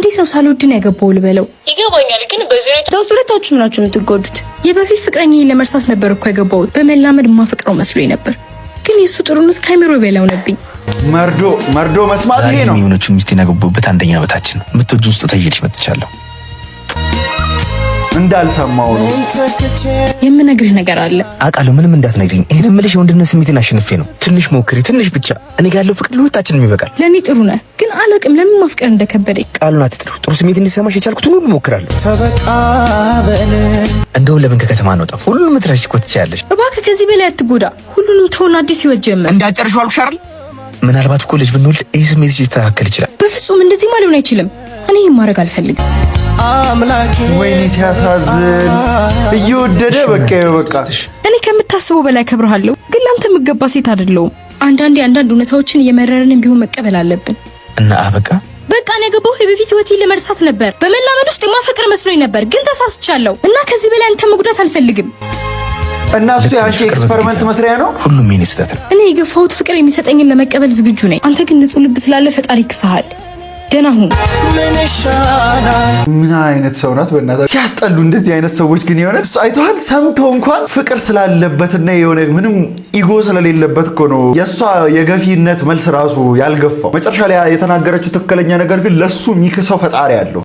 እንዴት ነው ሳልወድን ያገባው ልበለው? ይገባኛል፣ ግን በዚህ ሁኔታ ታውስ ሁለታችሁ ናችሁ የምትጎዱት። የበፊት ፍቅረኛዬን ለመርሳት ነበር እኮ ያገባሁት። በመላመድ ማፈቅረው መስሎኝ ነበር፣ ግን የሱ ጥሩነት ካይምሮ በላው ነብኝ። መርዶ መስማት ይሄ ነው። የሚሆነችው ሚስቴን ያገባሁበት አንደኛ ዓመታችን ነው። የምትወጂውን ስጦታ ይዤልሽ መጥቻለሁ። እንዳልሰማው ነው የምነግርህ ነገር አለ። አውቃለሁ፣ ምንም እንዳትነግሪኝ። ይሄን የምልሽ የወንድነት ስሜትን አሸንፌ ነው። ትንሽ ሞክሪ፣ ትንሽ ብቻ። እኔ ጋር ያለው ፍቅር ለሁለታችንም ይበቃል። ለኔ ጥሩ ነህ፣ ግን አላቅም ለምን ማፍቀር እንደከበደኝ። ቃሉን አትጥሩ። ጥሩ ስሜት እንዲሰማሽ የቻልኩትን ሁሉ ሞክራለሁ። እንደውም ለምን ከከተማ አንወጣም? ሁሉንም ትረሽ እኮ ትችያለሽ። እባክህ ከዚህ በላይ አትጎዳ። ሁሉንም ተውን፣ አዲስ ህይወት ጀምር። እንዳጨርሽው አልኩሽ አይደል? ምናልባት እኮ ልጅ ብንወልድ ይህ ስሜት ሊስተካከል ይችላል። በፍጹም እንደዚህ ማለውን አይችልም። እኔ ይህን ማድረግ አልፈልግም። ወይኔ ሲያሳዝን፣ እየወደደ በቃ እኔ ከምታስበው በላይ ከብርሃለሁ፣ ግን ላንተ የምገባ ሴት አይደለሁም። አንዳንድ እውነታዎችን እየመረረንን ቢሆን መቀበል አለብን። እና በቃ ነገባው የበፊት ህይወቴን ለመርሳት ነበር። በመላመድ ውስጥ የማፈቅር መስሎኝ ነበር፣ ግን ተሳስቻለሁ እና ከዚህ በላይ አንተ መጉዳት አልፈልግም። እና እሱ ያንቺ ኤክስፐሪመንት መስሪያ ነው። ሁሉም የኔ ስህተት ነው። እኔ የገፋሁት ፍቅር የሚሰጠኝን ለመቀበል ዝግጁ ነኝ። አንተ ግን ንጹህ ልብ ስላለ ፈጣሪ ይክስሃል። ደህና ሁን። ምን አይነት ሰው ናት በእናትህ? ሲያስጠሉ እንደዚህ አይነት ሰዎች ግን የሆነ እሱ አይተዋል። ሰምቶ እንኳን ፍቅር ስላለበትና የሆነ ምንም ኢጎ ስለሌለበት እኮ ነው የእሷ የገፊነት መልስ ራሱ ያልገፋው። መጨረሻ ላይ የተናገረችው ትክክለኛ ነገር ግን ለሱ የሚክሰው ፈጣሪ አለው።